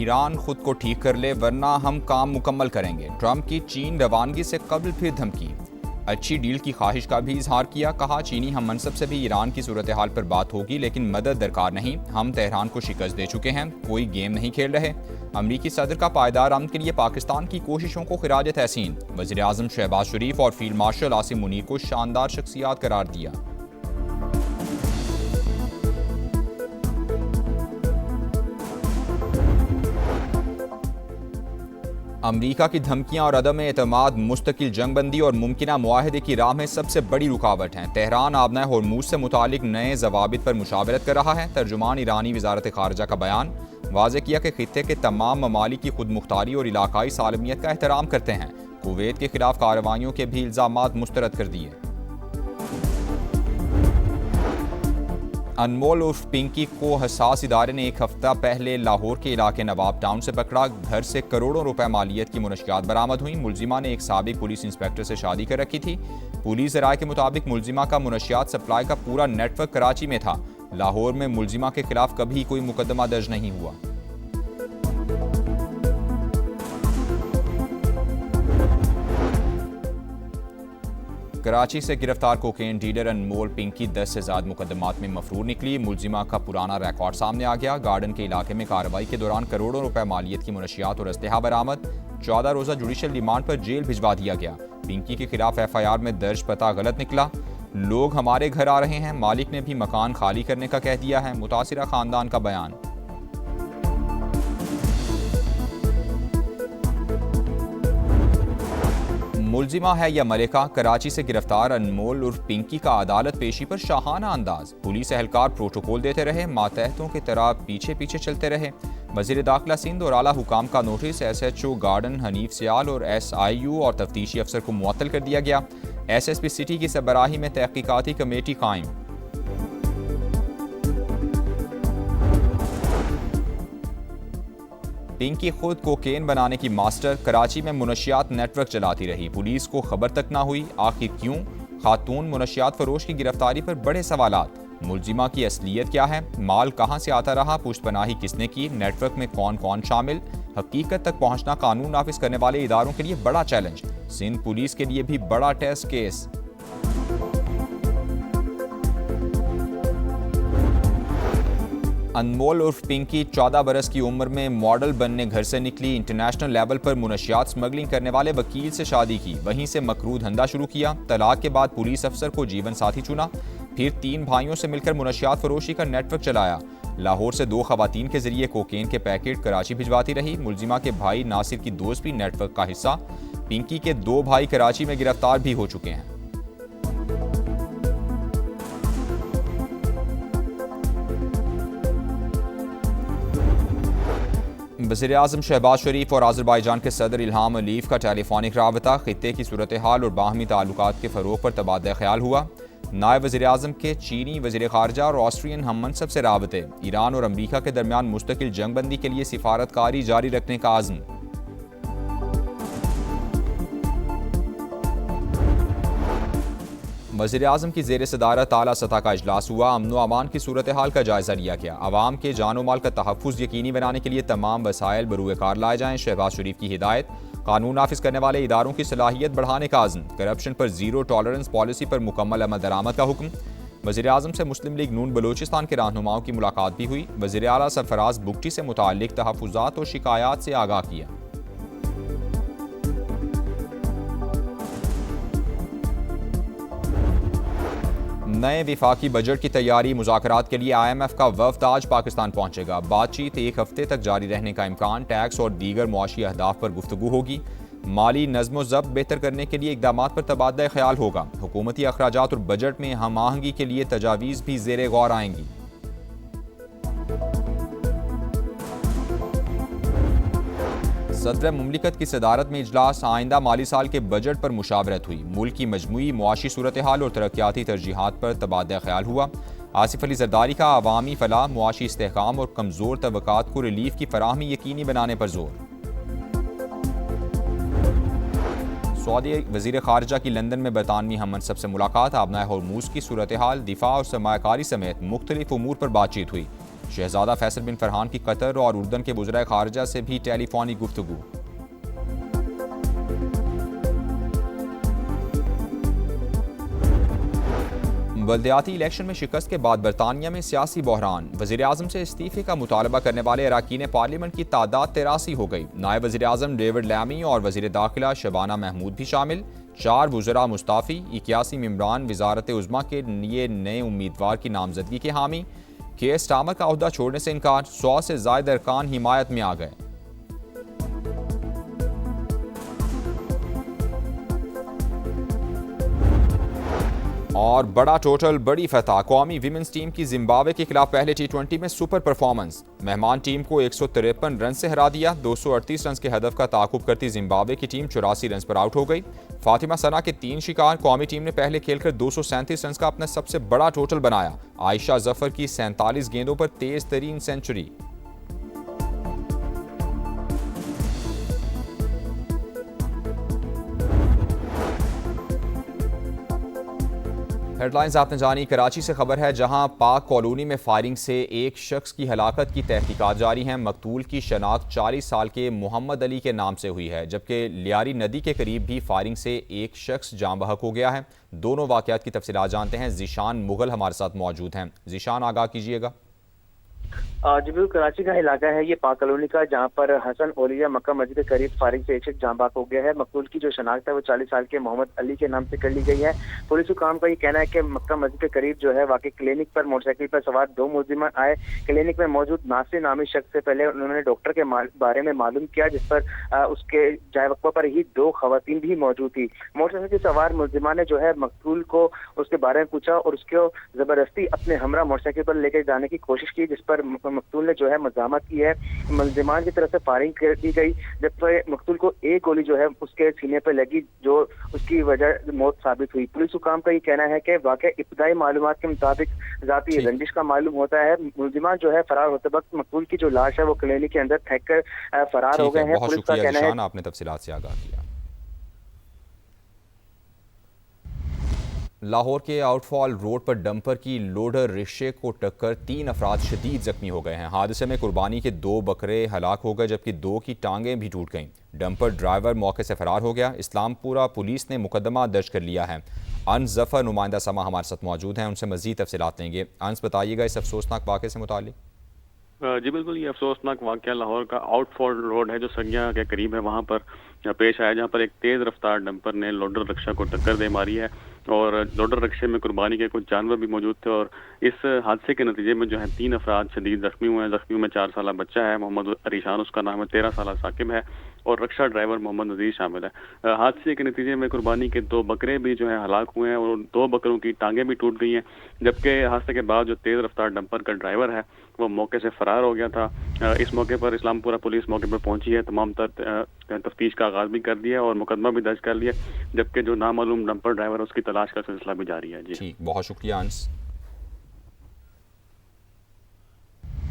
Iran खुद को ठीक कर ले वरना हम काम मुकम्मल करेंगे। ट्रंप की चीन रवानगी से कबल फिर धमकी। अच्छी डील की ख्वाहिश का भी इजहार किया। कहा चीनी हम मनसब से भी ईरान की सूरत हाल पर बात होगी, लेकिन मदद दरकार नहीं। हम तेहरान को शिकस्त दे चुके हैं, कोई गेम नहीं खेल रहे। अमरीकी सदर का पायदार अमन के लिए पाकिस्तान की कोशिशों को खिराज तहसीन। वज़ीर आज़म शहबाज शरीफ और फील्ड मार्शल आसिम मुनीर को शानदार शख्सियात करार दिया। अमरीका की धमकियां और अदम एतमाद मुस्तकिल जंगबंदी और मुमकिना मुआहदे की राह में सबसे बड़ी रुकावट हैं। तेहरान आबना होर्मुज से मुतालिक नए जवाबित पर मुशावरत कर रहा है। तर्जुमान ईरानी वजारत खारजा का बयान वाज़े किया कि खित्ते के तमाम ममालिक की खुद मुख्तारी और इलाकाई सालमियत का एहतराम करते हैं। कुवैत के खिलाफ कार्रवाइयों के भी इल्ज़ामात मुस्तरद कर दिए। अनमोल उर्फ पिंकी को हसास इदारे ने एक हफ्ता पहले लाहौर के इलाके नवाब टाउन से पकड़ा। घर से करोड़ों रुपए मालियत की मुनशियात बरामद हुई। मुलजिमा ने एक साबिक पुलिस इंस्पेक्टर से शादी कर रखी थी। पुलिस राय के मुताबिक मुलजिमा का मुनशियात सप्लाई का पूरा नेटवर्क कराची में था। लाहौर में मुलजिमा के खिलाफ कभी कोई मुकदमा दर्ज नहीं हुआ। कराची से गिरफ्तार कोकेन डीलर अनमोल पिंकी 10 से ज्यादा मुकदमात में मफरूर निकली। मुलजिमा का पुराना रिकॉर्ड सामने आ गया। गार्डन के इलाके में कार्रवाई के दौरान करोड़ों रुपए मालियत की मुनशियात और असलहा बरामद। 14 रोजा जुडिशल रिमांड पर जेल भिजवा दिया गया। पिंकी के खिलाफ FIR में दर्ज पता गलत निकला। लोग हमारे घर आ रहे हैं, मालिक ने भी मकान खाली करने का कह दिया है। मुतासिरा खानदान का बयान। मुलजिमा है या मलिका, कराची से गिरफ्तार अनमोल उर्फ पिंकी का अदालत पेशी पर शाहाना अंदाज। पुलिस एहलकार प्रोटोकॉल देते रहे, मातहतों की तरह पीछे पीछे चलते रहे। वज़ीर दाखिला सिंध और आला हुकाम का नोटिस। SHO गार्डन हनीफ सियाल और SIU और तफ्तीशी अफसर को मुअत्तल कर दिया गया। SSP सिटी की सरबराही में तहकीकाती कमेटी कायम। पिंकी खुद कोकेन बनाने की मास्टर। कराची में मुनशियात नेटवर्क चलाती रही, पुलिस को खबर तक ना हुई। आखिर क्यों? खातून मुनशियात फरोश की गिरफ्तारी पर बड़े सवालात। मुलजिमा की असलियत क्या है? माल कहां से आता रहा? पुश्तपनाही किसने की? नेटवर्क में कौन कौन शामिल? हकीकत तक पहुंचना कानून नाफिज करने वाले इदारों के लिए बड़ा चैलेंज। सिंध पुलिस के लिए भी बड़ा टेस्ट केस। अनमोल उर्फ पिंकी 14 बरस की उम्र में मॉडल बनने घर से निकली। इंटरनेशनल लेवल पर मुनशियात स्मगलिंग करने वाले वकील से शादी की, वहीं से मकरू धंधा शुरू किया। तलाक के बाद पुलिस अफसर को जीवन साथी चुना। फिर 3 भाइयों से मिलकर मुनशियात फरोशी का नेटवर्क चलाया। लाहौर से 2 खवातीन के जरिए कोकेन के पैकेट कराची भिजवाती रही। मुलजिमा के भाई नासिर की दोस्त भी नेटवर्क का हिस्सा। पिंकी के 2 भाई कराची में गिरफ्तार भी हो चुके हैं। वज़ीर आज़म शहबाज शरीफ और आज़रबाईजान के सदर इल्हाम अलीफ का टेलीफोनिक राबता। खित्ते की सूरत हाल और बाहमी ताल्लुकात के फ़रोग़ पर तबादला ख्याल हुआ। नायब वज़ीर आज़म के चीनी वज़ीर ख़ारजा और ऑस्ट्रियन हम मनसब से राबते। ईरान और अमरीका के दरमियान मुस्तकिल जंगबंदी के लिए सिफारतकारी जारी रखने का आज़म। वज़ीर आज़म की ज़ेर सदारत आला सतह का इजलास हुआ। अमन व अमान की सूरत हाल का जायज़ा लिया गया। आवाम के जानो माल का तहफ़्फ़ुज़ यकीनी बनाने के लिए तमाम वसाइल बरूए कार लाए जाएँ। शहबाज शरीफ की हिदायत। कानून नाफिज करने वाले इदारों की सलाहियत बढ़ाने का आज़म। करप्शन पर ज़ीरो टॉलरेंस पॉलिसी पर मुकम्मल अमल दरामद का हुक्म। वज़ीर आज़म से मुस्लिम लीग नून बलोचिस्तान के रहनुमाओं की मुलाकात भी हुई। वज़ीर आला सरफराज बुगटी से मुताल्लिक़ तहफ़्फ़ुज़ात और शिकायत से आगाह किया। नए विफाकी बजट की तैयारी। मुज़ाकरात के लिए IMF का वफ़द आज पाकिस्तान पहुंचेगा। बातचीत 1 हफ्ते तक जारी रहने का इम्कान। टैक्स और दीगर मुआशी अहदाफ पर गुफ्तगू होगी। माली नज़्म ज़ब्त बेहतर करने के लिए इक़दामात पर तबादला ख्याल होगा। हुकूमती अखराजात और बजट में हम आहंगी के लिए तजावीज़ भी ज़ेरे गौर आएंगी। सदर मुमलिकत की सदारत में इजलास। आइंदा माली साल के बजट पर मुशावरत हुई। मुल्क की मजमूई मुआशी सूरत हाल और तरक्याती तरजीहात पर तबादला ख्याल हुआ। आसिफ अली जरदारी का अवामी फलाह, मुआशी इस्तेहकाम और कमज़ोर तबकात को रिलीफ की फराहमी यकीनी बनाने पर जोर। सऊदी वज़ीर ख़ारजा की लंदन में बरतानवी हम मनसब से मुलाकात। आबना होर्मुज़ की सूरत हाल, दिफा और सरमायाकारी समेत मुख्तलिफ उमूर पर बातचीत हुई। शहजादा फैसल बिन फरहान की कतर और उर्दन के वज़राए खारजा से भी टेलीफोनिक गुफ्तगू। बल्दियाती इलेक्शन में शिकस्त के बाद बरतानिया में सियासी बहरान। वज़ीर आज़म से इस्तीफे का मुतालबा करने वाले अरकान पार्लियामेंट की तादाद 83 हो गई। नायब वज़ीर आज़म डेविड लैमी और वज़ीर दाखिला शबाना महमूद भी शामिल। 4 वज़रा मुस्ताफ़ी, 81 मेंबरान वज़ारत उज़्मा के लिए नए उम्मीदवार की नामजदगी के हामी। के स्टामर का अहदा छोड़ने से इनकार। 100 से ज़ायद अरकान हिमायत में आ गए। और बड़ा टोटल, बड़ी फतह। कौमी विमेंस टीम की जिम्बाब्वे के खिलाफ पहले T20 में सुपर परफॉर्मेंस। मेहमान टीम को 153 रन से हरा दिया। 238 रन के हदफ का ताकुब करती जिम्बाब्वे की टीम 84 रन पर आउट हो गई। फातिमा सना के 3 शिकार। कौमी टीम ने पहले खेलकर 237 रन का अपना सबसे बड़ा टोटल बनाया। आयशा जफर की 47 गेंदों पर तेज तरीन सेंचुरी। हेडलाइंस आपने जानी। कराची से खबर है, जहां पाक कॉलोनी में फायरिंग से एक शख्स की हलाकत की तहकीकात जारी हैं। मकतूल की शनाख्त 40 साल के मोहम्मद अली के नाम से हुई है, जबकि लियारी नदी के करीब भी फायरिंग से एक शख्स जाँ बहक हो गया है। दोनों वाक़यात की तफसीलात जानते हैं। ज़ीशान मुगल हमारे साथ मौजूद हैं। ज़ीशान, आगाह कीजिएगा। जी बिल्कुल, कराची का इलाका है ये पाक कॉलोनी का, जहाँ पर हसन ओलिया मक्का मस्जिद के करीब फायरिंग से एक शख्स जाँ बहक हो गया है। मकतूल की जो शनाख्त है वो 40 साल के मोहम्मद अली के नाम से कर ली गई है। पुलिस हुकाम का ये कहना है कि मक्का मस्जिद के करीब जो है वाकई क्लिनिक पर मोटरसाइकिल पर सवार 2 मुलजिमान आए। क्लिनिक में मौजूद नासिर नामी शख्स से पहले उन्होंने डॉक्टर के बारे में मालूम किया, जिस पर उसके जाए वक्फा पर ही 2 खवातीन भी मौजूद थी। मोटरसाइकिल के सवार मुलजिमान ने जो है मकतूल को उसके बारे में पूछा और उसको जबरदस्ती अपने हमरा मोटरसाइकिल पर लेकर जाने की कोशिश की, जिस पर मकतूल ने जो है मजामत की है। मुलजिमान की तरफ से फायरिंग कर दी गई, जब मकतूल को एक गोली जो है उसके सीने पर लगी, जो उसकी वजह मौत साबित हुई। पुलिस हुकाम का ये कहना है कि वाकई इब्तदाई मालूमात के मुताबिक जाती रंजिश का मालूम होता है। मुलजिमान जो है फरार होते वक्त मकतूल की जो लाश है वो क्लिनिक के अंदर फेंक कर फरार हो गए हैं। पुलिस का कहना है। आपने तफसीलात से आगाह किया। लाहौर के आउटफॉल रोड पर डंपर की लोडर रिक्शे को टक्कर 3 अफराद शदीद जख्मी हो गए हैं। हादसे में कुर्बानी के 2 बकरे हलाक हो गए, जबकि 2 की टांगें भी टूट गईं। डंपर ड्राइवर मौके से फरार हो गया। इस्लामपुरा पुलिस ने मुकदमा दर्ज कर लिया है। अंस जफर नुमाइंदा समा हमारे साथ मौजूद हैं, उनसे मजीद तफसीलात लेंगे। अंस, बताइएगा इस अफसोसनाक वाक़े से मुताल्लिक। जी बिल्कुल, ये अफसोसनाक वाक़या लाहौर का आउटफॉल रोड है जो संज्ञा के करीब है, वहाँ पर पेश आया, जहाँ पर एक तेज़ रफ्तार डंपर ने लोडर रिक्शा को टक्कर दे मारी है और लोडर रिक्शे में कुर्बानी के कुछ जानवर भी मौजूद थे। और इस हादसे के नतीजे में जो है 3 अफराद शदीद जख्मी हुए हैं। जख्मी में 4 साल बच्चा है, मोहम्मद अरीशान उसका नाम है, 13 साल साकिब है और रिक्शा ड्राइवर मोहम्मद नज़ीर शामिल है। हादसे के नतीजे में कुर्बानी के 2 बकरे भी जो है हलाक हुए हैं और 2 बकरों की टांगें भी टूट गई हैं, जबकि हादसे के बाद जो तेज़ रफ्तार डंपर का ड्राइवर है वो मौके से फरार हो गया था। इस मौके पर इस्लामपुरा पुलिस मौके पर पहुंची है, तमाम तफ्तीश का आगाज भी कर दिया और मुकदमा भी दर्ज कर लिया, जबकि जो नामालूम डंपर ड्राइवर उसकी तलाश का सिलसिला भी जारी है। जी, बहुत शुक्रिया अंस।